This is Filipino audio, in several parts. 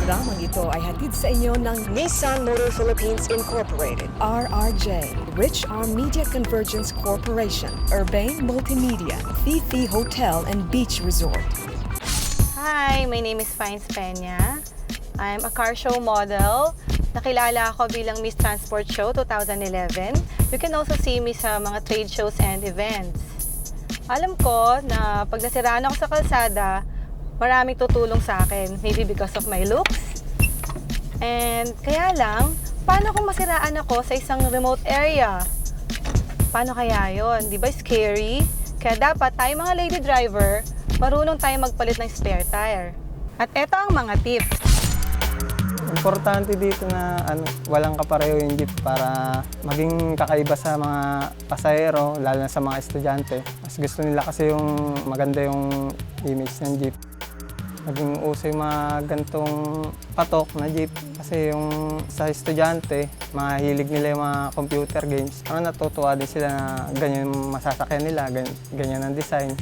Programang ito ay hatid sa inyo ng Nissan Motor Philippines Incorporated, RRJ, Rich Arm Media Convergence Corporation, Urbane Multimedia, Fifi Hotel and Beach Resort. Hi, my name is Fines Peña. I'm a car show model. Nakilala ako bilang Miss Transport Show 2011. You can also see me sa mga trade shows and events. Alam ko na pag nasiraan ako sa kalsada, maraming tutulong sa akin. Maybe because of my looks. And kaya lang, paano kung masiraan ako sa isang remote area? Paano kaya yon? Di ba scary? Kaya dapat tayo mga lady driver, marunong tayo magpalit ng spare tire. At eto ang mga tips. Importante dito na walang kapareho yung jeep para maging kakaiba sa mga pasahero, lalo na sa mga estudyante. Mas gusto nila kasi yung maganda yung image ng jeep. Maging uso yung mga gantong patok na jeep kasi yung sa estudyante, mahilig nila yung mga computer games. Natutuwa din sila na ganyan yung masasakyan nila, ganyan ang design.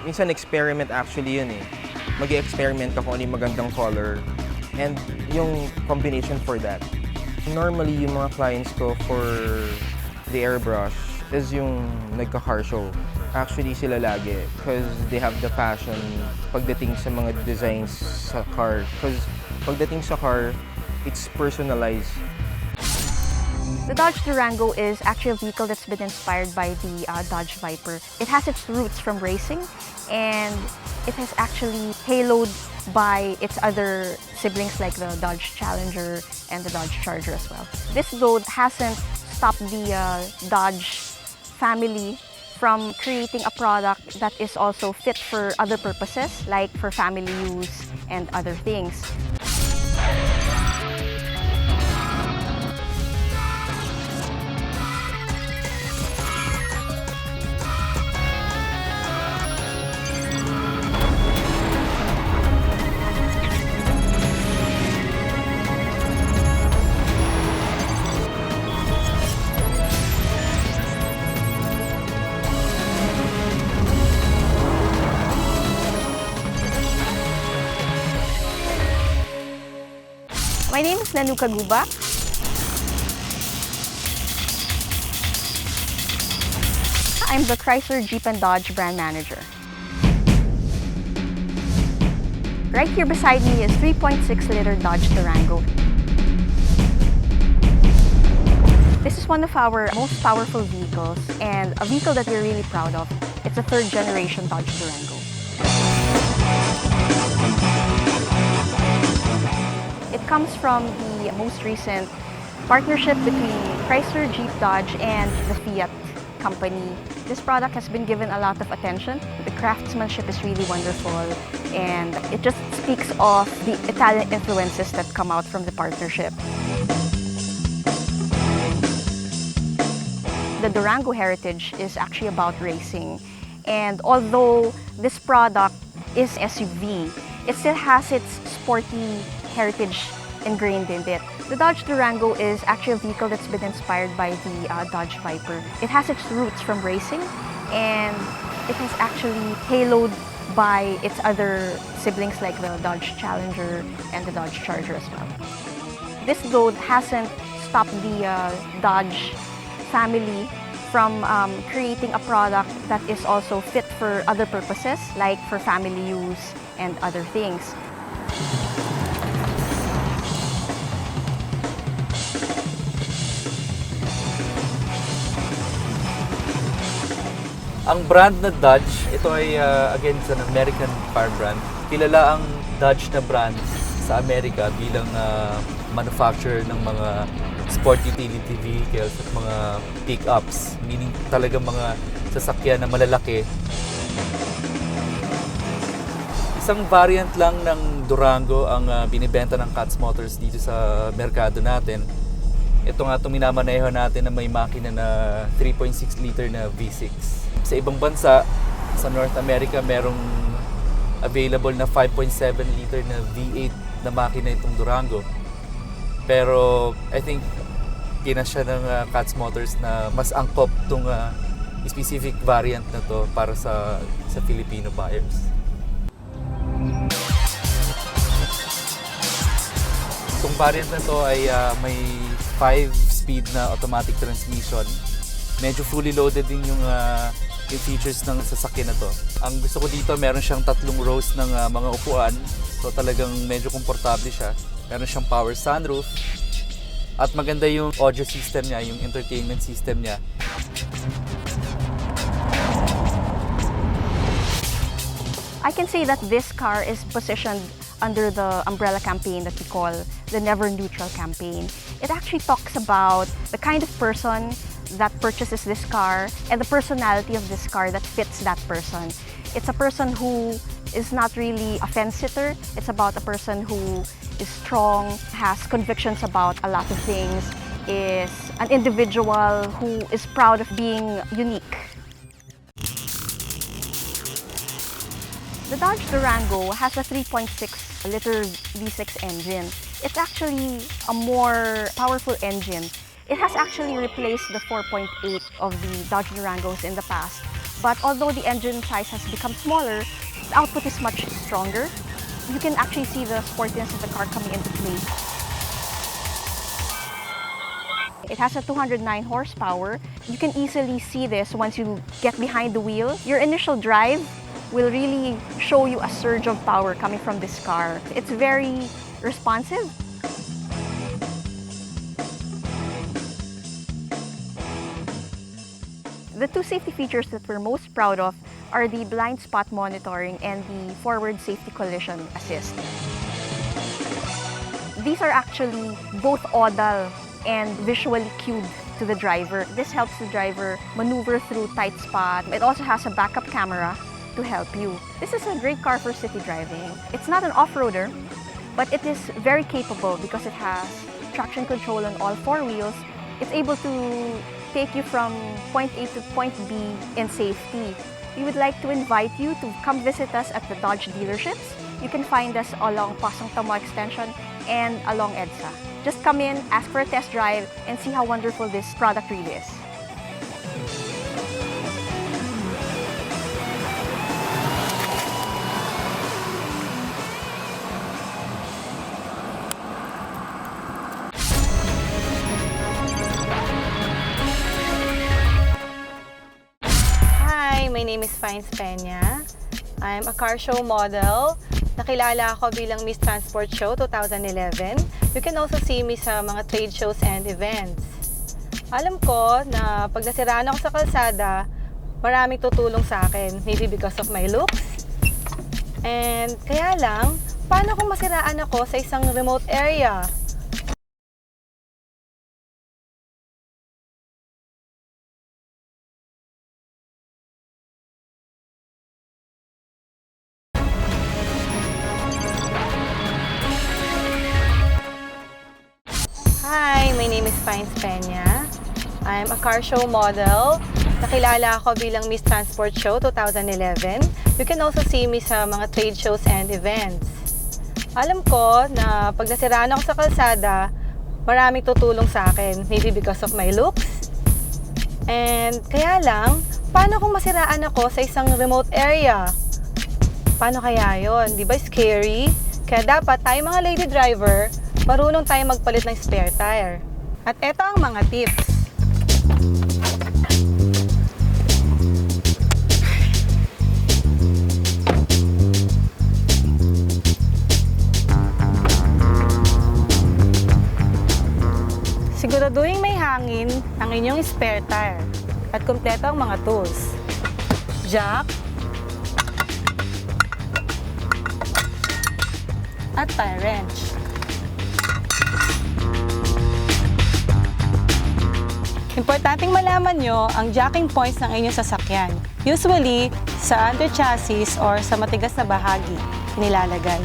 Minsan experiment actually yun eh. Mag-experiment ka kung ano yung magandang color and yung combination for that. Normally, yung mga clients ko for the airbrush is yung nagka-car show. Actually, sila lagi because they have the passion pagdating sa mga designs sa car. Because pagdating sa car, it's personalized. The Dodge Durango is actually a vehicle that's been inspired by the Dodge Viper. It has its roots from racing, and it has actually haloed by its other siblings like the Dodge Challenger and the Dodge Charger as well. This though hasn't stopped the Dodge family from creating a product that is also fit for other purposes, like for family use and other things. My name is Nanu Kaguba. I'm the Chrysler Jeep and Dodge brand manager. Right here beside me is 3.6-liter Dodge Durango. This is one of our most powerful vehicles and a vehicle that we're really proud of. It's a third-generation Dodge Durango. It comes from the most recent partnership between Chrysler, Jeep, Dodge, and the Fiat company. This product has been given a lot of attention. The craftsmanship is really wonderful, and it just speaks of the Italian influences that come out from the partnership. The Durango heritage is actually about racing, and although this product is SUV, it still has its sporty heritage ingrained in it. The Dodge Durango is actually a vehicle that's been inspired by the Dodge Viper. It has its roots from racing, and it has actually haloed by its other siblings like the Dodge Challenger and the Dodge Charger as well. This though hasn't stopped the Dodge family from creating a product that is also fit for other purposes, like for family use and other things. Ang brand na Dodge, ito ay again sa American car brand. Kilala ang Dodge na brand sa Amerika bilang manufacturer ng mga sport utility vehicles at mga pick-ups, meaning talaga mga sasakyan na malalaki. Isang variant lang ng Durango ang binibenta ng Katz Motors dito sa merkado natin. Ito nga itong minamaneho natin na may makina na 3.6 liter na V6. Sa ibang bansa, sa North America, merong available na 5.7 liter na V8 na makina itong Durango. Pero I think kinasya ng Katz Motors na mas angkop itong specific variant na to para sa Filipino buyers. variant na to ay may 5-speed na automatic transmission. Medyo fully loaded din yung features ng sasakyan na to. Ang gusto ko dito, meron siyang 3 rows ng mga upuan. So talagang medyo komportable siya. Meron siyang power sunroof. At maganda yung audio system niya, yung entertainment system niya. I can say that this car is positioned under the umbrella campaign that we call the Never Neutral campaign. It actually talks about the kind of person that purchases this car and the personality of this car that fits that person. It's a person who is not really a fence-sitter. It's about a person who is strong, has convictions about a lot of things, is an individual who is proud of being unique. The Dodge Durango has a 3.6-liter V6 engine. It's actually a more powerful engine. It has actually replaced the 4.8 of the Dodge Durangos in the past. But although the engine size has become smaller, the output is much stronger. You can actually see the sportiness of the car coming into play. It has a 209 horsepower. You can easily see this once you get behind the wheel. Your initial drive will really show you a surge of power coming from this car. It's very responsive. The 2 safety features that we're most proud of are the blind spot monitoring and the forward safety collision assist. These are actually both audal and visually cued to the driver. This helps the driver maneuver through tight spots. It also has a backup camera to help you. This is a great car for city driving. It's not an off-roader, but it is very capable because it has traction control on all 4 wheels. It's able to take you from point A to point B in safety. We would like to invite you to come visit us at the Dodge dealerships. You can find us along Pasong Tamo Extension and along EDSA. Just come in, ask for a test drive, and see how wonderful this product really is. My name is Fines Peña. I'm a car show model. Nakilala ako bilang Miss Transport Show 2011. You can also see me sa mga trade shows and events. Alam ko na pag nasiraan ako sa kalsada, maraming tutulong sa akin. Maybe because of my looks. And kaya lang, paano kung masiraan ako sa isang remote area? Hi, my name is Fines Peña. I'm a car show model. Nakilala ako bilang Miss Transport Show 2011. You can also see me sa mga trade shows and events. Alam ko na pag nasiraan ako sa kalsada, maraming tutulong sa akin. Maybe because of my looks. And kaya lang, paano kung masiraan ako sa isang remote area? Paano kaya yon? Di ba scary? Kaya dapat tayo mga lady driver, marunong tayo magpalit ng spare tire. At eto ang mga tips. Siguraduhin may hangin ang inyong spare tire at kumpleto ang mga tools. Jack at tire wrench. Importanteng malaman nyo ang jacking points ng inyong sasakyan. Usually, sa under chassis or sa matigas na bahagi nilalagay.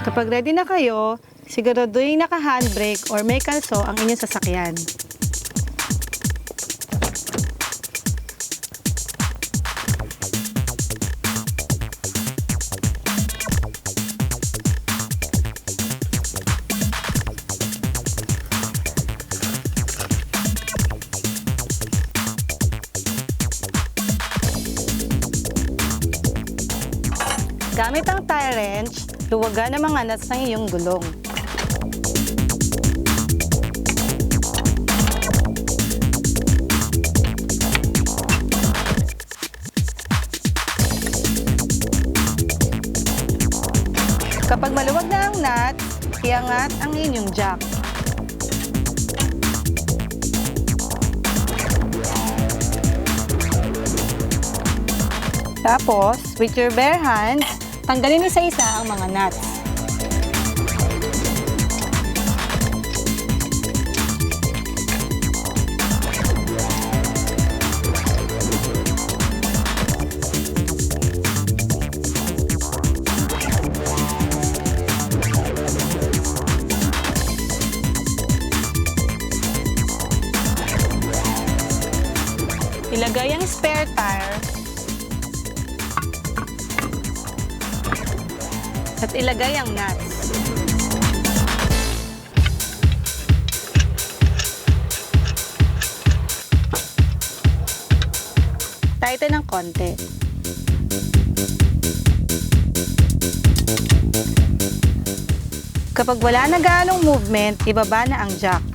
Kapag ready na kayo, siguraduhin naka-handbrake or may kalso ang inyong sasakyan. Gamit ang tie wrench, luwagan ang mga nuts ng iyong gulong. Kapag maluwag na ang nut, iangat ang inyong jack. Tapos, with your bare hands, tanggalin isa-isa ang mga nuts. Ilagay ang spare tire at ilagay ang nuts. Tighten ng konti. Kapag wala na gaanong movement, ibaba na ang jack.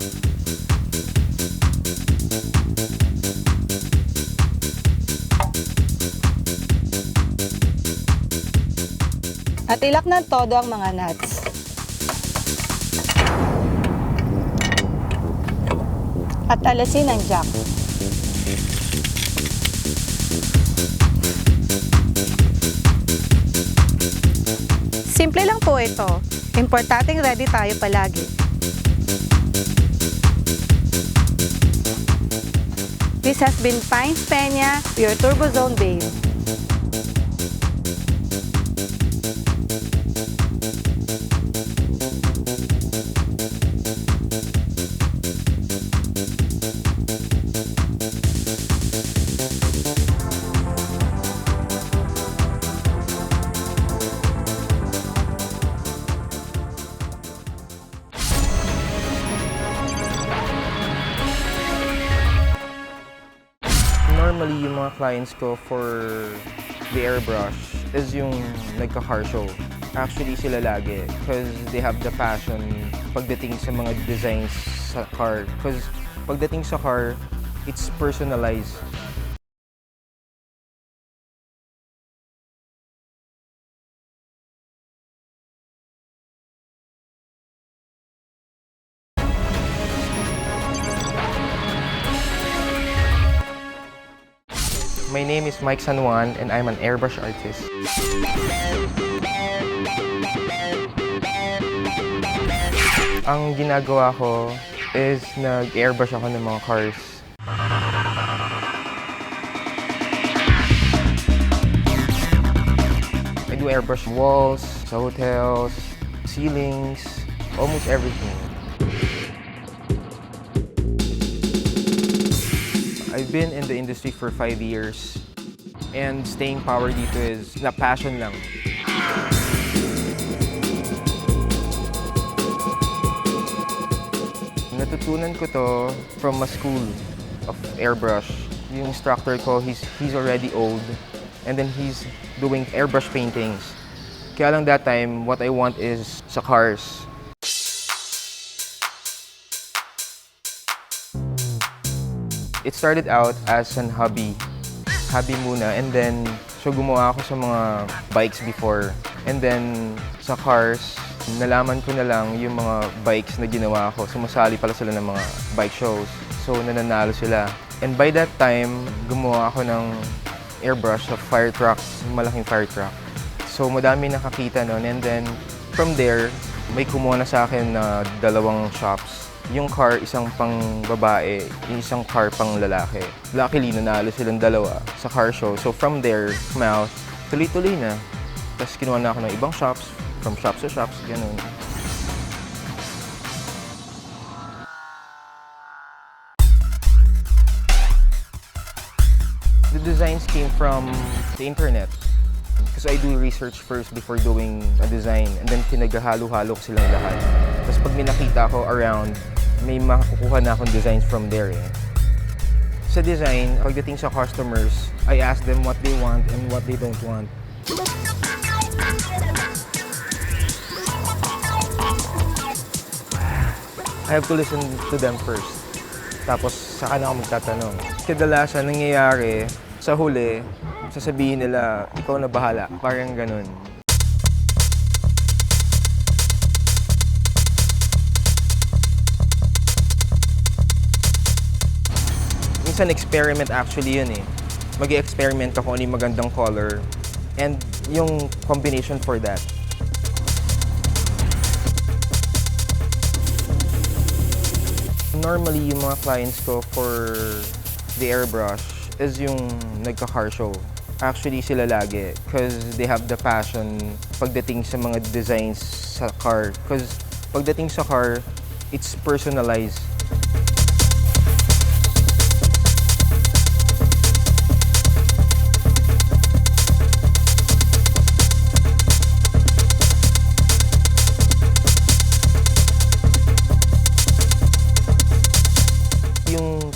At ilak ng todo ang mga nuts. At alasin ang jack. Simple lang po ito. Importanteng ready tayo palagi. This has been Fines Peña, your TurboZone babe. Normally, yung mga clients ko for the airbrush is yung nagka-car show. Actually, sila lagi because they have the passion pagdating sa mga designs sa car. Because pagdating sa car, it's personalized. My name is Mike San Juan and I'm an airbrush artist. Ang ginagawa ko is nag-airbrush ako ng mga cars. I do airbrush walls, sa hotels, ceilings, almost everything. I've been in the industry for 5 years and staying power dito is na passion lang. Natutunan ko to from a school of airbrush. Yung instructor ko, he's already old and then he's doing airbrush paintings. Kaya lang that time, what I want is sa cars. It started out as an hobby muna, and then so gumawa ako sa mga bikes before. And then sa cars, nalaman ko na lang yung mga bikes na ginawa ko. Sumasali pala sila ng mga bike shows. So nananalo sila. And by that time, gumawa ako ng airbrush of fire trucks, malaking fire truck. So madami nakakita nun, and then from there, may kumuha na sa akin na 2 shops. Yung car, isang pang babae, yung isang car pang lalaki. Luckily, nanalo silang 2 sa car show. So from there, tuloy-tuloy na. Tapos kinuha na ako ng ibang shops, from shops to shops, ganun. The designs came from the internet. Because I do research first before doing a design, and then pinaghalo-halo ko silang lahat. Tapos pag may nakita ko around, may makukuha na akong designs from there. Sa design, pagdating sa customers, I ask them what they want and what they don't want. I have to listen to them first. Tapos saka na ako magtatanong. Kadalasan nangyayari sa huli, sasabihin nila, ikaw na bahala. Parang ganun. Minsan experiment actually yun eh. Mag-experiment ako kung ano yung magandang color and yung combination for that. Normally, yung mga clients ko for the airbrush is yung nagka-car show. Actually, sila lagi because they have the passion pagdating sa mga designs sa car. Because pagdating sa car, it's personalized.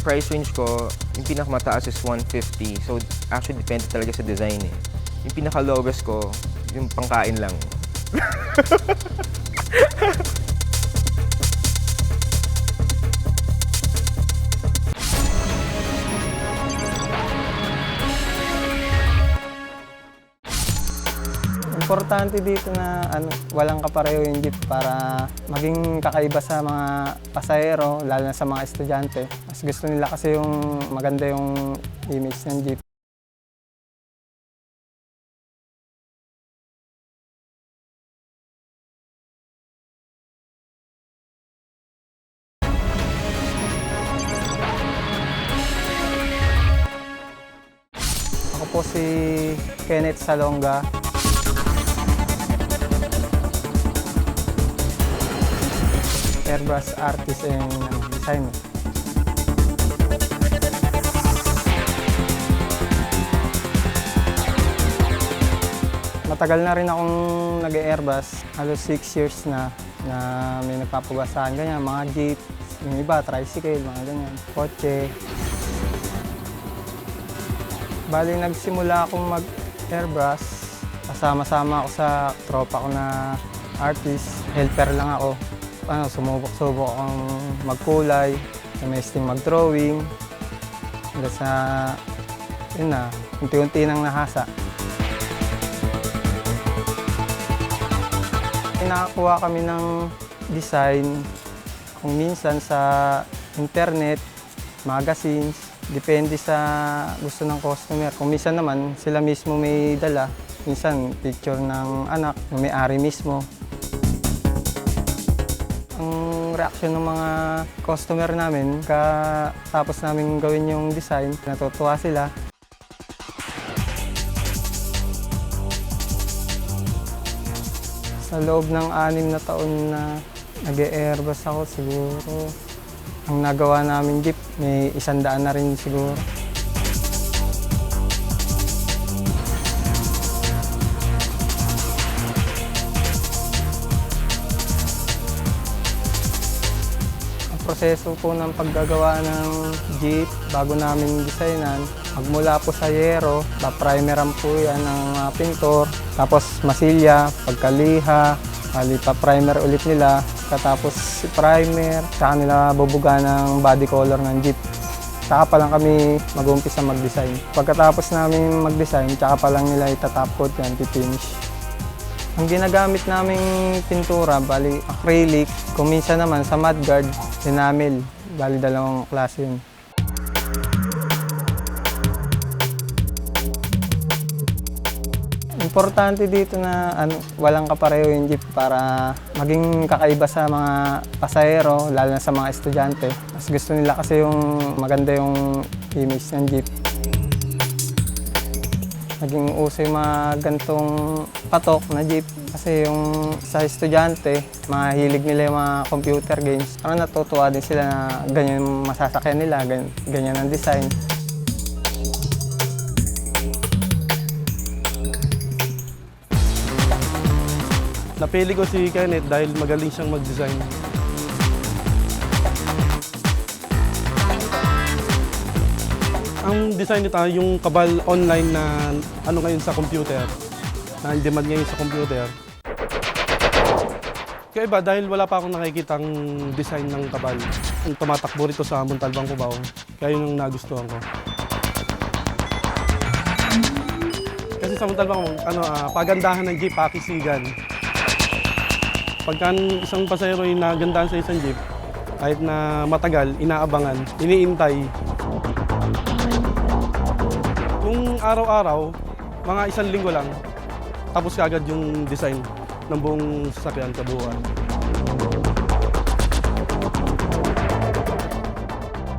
Price range ko, yung pinakamataas is 150. So, actually, depende talaga sa design eh. Yung pinaka-lowest ko, yung pangkain lang. Importante dito na walang kapareho yung jeep para maging kakaiba sa mga pasahero, lalo na sa mga estudyante. Mas gusto nila kasi yung maganda yung image ng jeep. Ako po si Kenneth Salonga. Airbrush artist and designer. Matagal na rin akong nag-airbrush, halos 6 years na may nagpapagawa ganyan, mga jeep, yung iba, tricycle, mga ganyan, kotse. Bali, nagsimula akong mag-airbrush, kasama-sama ako sa tropa ko na artist, helper lang ako. Sumubok-subok akong magkulay, namesting mag-drawing, hanggang sa, yun na, unti-unti nang nahasa. Nakakuha kami ng design, kung minsan sa internet, magazines, depende sa gusto ng customer. Kung minsan naman, sila mismo may dala, minsan picture ng anak, ng may-ari mismo. Ang reaksyon ng mga customer namin, tapos namin gawin yung design, natutuwa sila. Sa loob ng 6 na taon na nag-airbrush ako, siguro ang nagawa namin jeep, may 100 na rin siguro. Proseso po ng paggagawa ng jeep bago namin designan. Magmula po sa yero, pa-primeran po yan ng pintor, tapos masilya, pagkaliha, pa-primer ulit nila, katapos primer, saka nila bubuga ng body color ng jeep. Saka pa lang kami mag-umpisa mag-design. Pagkatapos namin mag-design, saka pa lang nila itatop coat yan, finish. Ang ginagamit naming pintura, bali acrylic, kung minsan naman sa mudguard, enamel, bali dalawang klase yun. Importante dito na walang kapareho yung jeep para maging kakaiba sa mga pasahero, lalo na sa mga estudyante. Mas gusto nila kasi yung maganda yung image ng jeep. Naging uso yung mga gantong patok na jeep kasi yung sa estudyante, mahilig nila yung mga computer games. Parang natutuwa din sila na ganyan yung masasakyan nila, ganyan ang design. Napili ko si Kenneth dahil magaling siyang mag-design. Ang design nito yung kabal online na ngayon sa computer. na in-demand ngayon sa computer. Kaya iba, dahil wala pa akong nakikitang design ng kabal. Yung tumatakbo rito sa Montalbang Cubao, kaya yun yung nagustuhan ko. Kasi sa Montalbang, pagandahan ng jeep, pakisigan. Pagka isang pasahero yung nagandahan sa isang jeep, kahit na matagal, inaabangan, iniintay. Yung araw-araw, mga isang linggo lang, tapos kaagad yung design ng buong sasakyan kabuuan.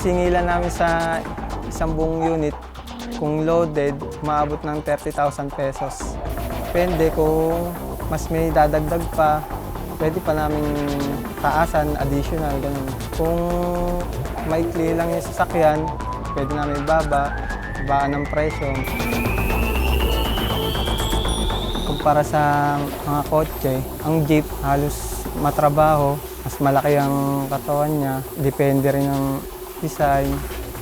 Singilan namin sa isang buong unit, kung loaded, maabot ng 30,000 pesos. Depende kung mas may dadagdag pa, pwede pa namin taasan, additional, ganun. Kung maikli lang yung sasakyan, pwede namin babaan ng presyo. Kumpara sa mga kotse, ang jeep halos matrabaho, mas malaki ang katawan niya, depende rin ng design,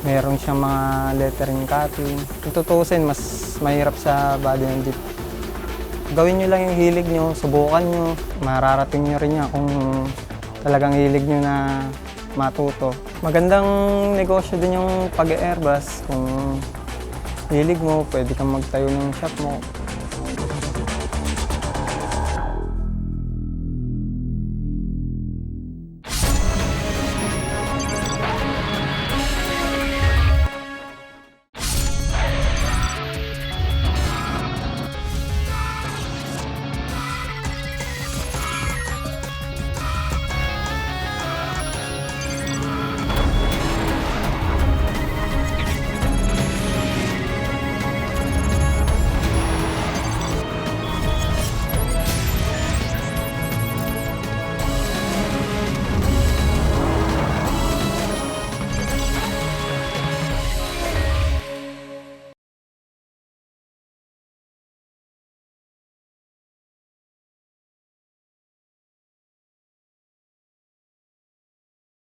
meron siyang mga lettering cutting. Kung tutusin, mas mahirap sa body ng jeep. Gawin nyo lang yung hilig nyo, subukan nyo, mararating nyo rin yan kung talagang hilig nyo na matuto. Magandang negosyo din yung pag-airbus. Kung hilig mo, pwede kang magtayo ng shop mo.